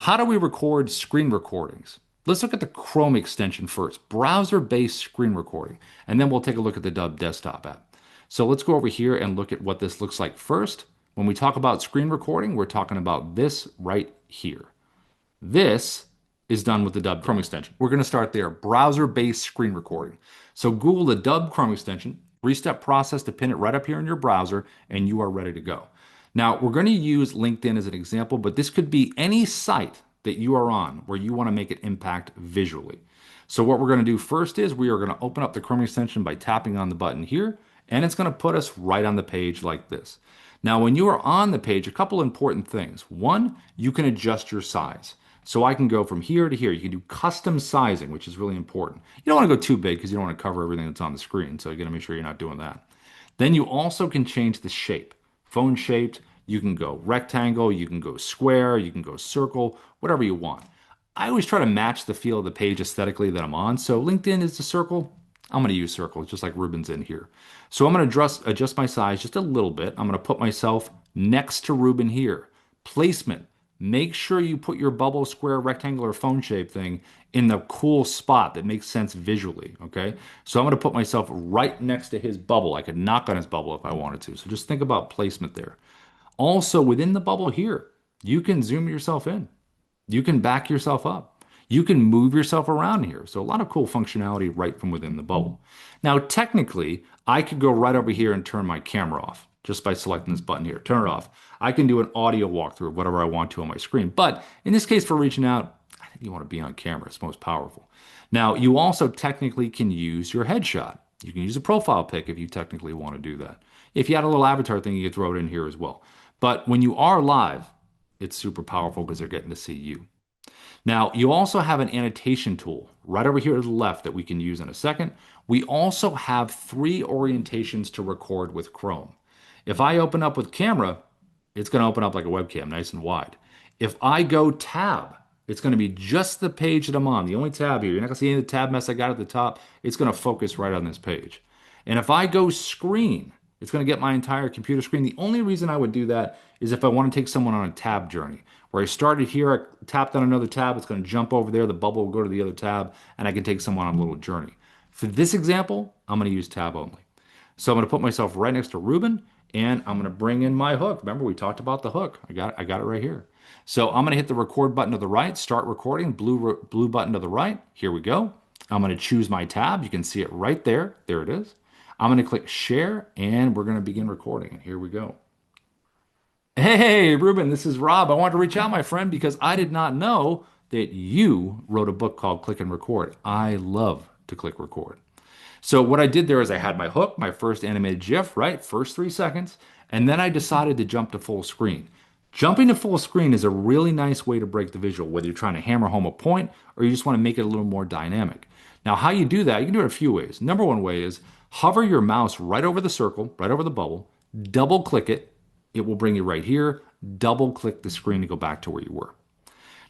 How do we record screen recordings? Let's look at the Chrome extension first, browser-based screen recording, and then we'll take a look at the Dubb desktop app. So let's go over here and look at what this looks like first. When we talk about screen recording, we're talking about this right here. This is done with the Dubb Chrome extension. We're going to start there, browser-based screen recording. So Google the Dubb Chrome extension, three-step process to pin it right up here in your browser, and you are ready to go. Now, we're going to use LinkedIn as an example, but this could be any site that you are on where you want to make it impact visually. So what we're going to do first is we are going to open up the Chrome extension by tapping on the button here, and it's going to put us right on the page like this. Now, when you are on the page, a couple important things. One, you can adjust your size. So I can go from here to here. You can do custom sizing, which is really important. You don't want to go too big because you don't want to cover everything that's on the screen. So you got to make sure you're not doing that. Then you also can change the shape. Phone shaped, you can go rectangle, you can go square, you can go circle, whatever you want. I always try to match the feel of the page aesthetically that I'm on. So LinkedIn is the circle. I'm going to use circles, just like Ruben's in here. So I'm going to adjust my size just a little bit. I'm going to put myself next to Ruben here. Placement. Make sure you put your bubble, square, rectangular, phone shape thing in the cool spot that makes sense visually. Okay. So I'm going to put myself right next to his bubble. I could knock on his bubble if I wanted to. So just think about placement there. Also, within the bubble here, you can zoom yourself in. You can back yourself up. You can move yourself around here. So a lot of cool functionality right from within the bubble. Now, technically, I could go right over here and turn my camera off just by selecting this button here. Turn it off. I can do an audio walkthrough of whatever I want to on my screen. But in this case, for reaching out, I think you want to be on camera. It's most powerful. Now, you also technically can use your headshot. You can use a profile pic if you technically want to do that. If you had a little avatar thing, you could throw it in here as well. But when you are live, it's super powerful because they're getting to see you. Now, you also have an annotation tool right over here to the left that we can use in a second. We also have three orientations to record with Chrome. If I open up with camera, it's going to open up like a webcam, nice and wide. If I go tab, it's going to be just the page that I'm on, the only tab here. You're not going to see any of the tab mess I got at the top. It's going to focus right on this page. And if I go screen, it's going to get my entire computer screen. The only reason I would do that is if I want to take someone on a tab journey. Where I started here, I tapped on another tab, it's going to jump over there, the bubble will go to the other tab, and I can take someone on a little journey. For this example, I'm going to use tab only. So I'm going to put myself right next to Ruben, and I'm going to bring in my hook. Remember, we talked about the hook. I got it right here. So I'm going to hit the record button to the right, start recording, blue button to the right. Here we go. I'm going to choose my tab. You can see it right there. There it is. I'm going to click share, and we're going to begin recording. And here we go. Hey, Ruben, this is Rob. I wanted to reach out, my friend, because I did not know that you wrote a book called Click and Record. I love to click record. So what I did there is I had my hook, my first animated GIF, right? First 3 seconds. And then I decided to jump to full screen. Jumping to full screen is a really nice way to break the visual, whether you're trying to hammer home a point or you just want to make it a little more dynamic. Now, how you do that, you can do it a few ways. Number one way is hover your mouse right over the circle, right over the bubble, double click it. It will bring you right here. Double click the screen to go back to where you were.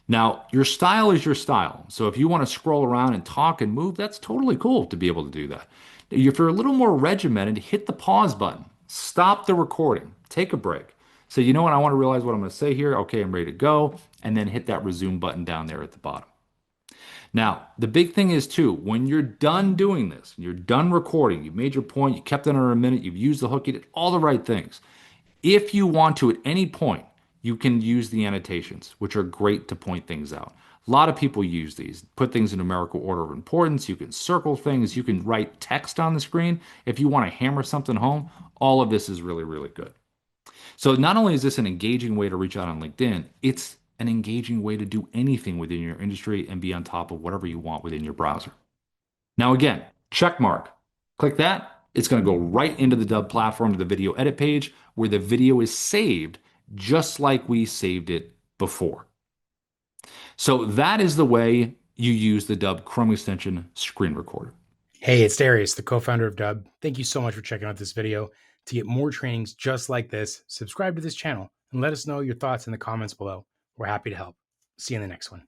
Now, your style is your style. So if you want to scroll around and talk and move, that's totally cool to be able to do that. If you're a little more regimented, hit the pause button. Stop the recording. Take a break. So you know what? I want to realize what I'm going to say here. Okay, I'm ready to go. And then hit that resume button down there at the bottom. Now, the big thing is too, when you're done doing this, you're done recording, you've made your point, you kept it under a minute, you've used the hook, you did all the right things. If you want to at any point, you can use the annotations, which are great to point things out. A lot of people use these, put things in numerical order of importance. You can circle things. You can write text on the screen. If you want to hammer something home, all of this is really, really good. So not only is this an engaging way to reach out on LinkedIn, it's an engaging way to do anything within your industry and be on top of whatever you want within your browser. Now, again, check mark. Click that. It's going to go right into the Dubb platform to the video edit page where the video is saved just like we saved it before. So that is the way you use the Dubb Chrome extension screen recorder. Hey, it's Darius, the co-founder of Dubb. Thank you so much for checking out this video. To get more trainings just like this, subscribe to this channel and let us know your thoughts in the comments below. We're happy to help. See you in the next one.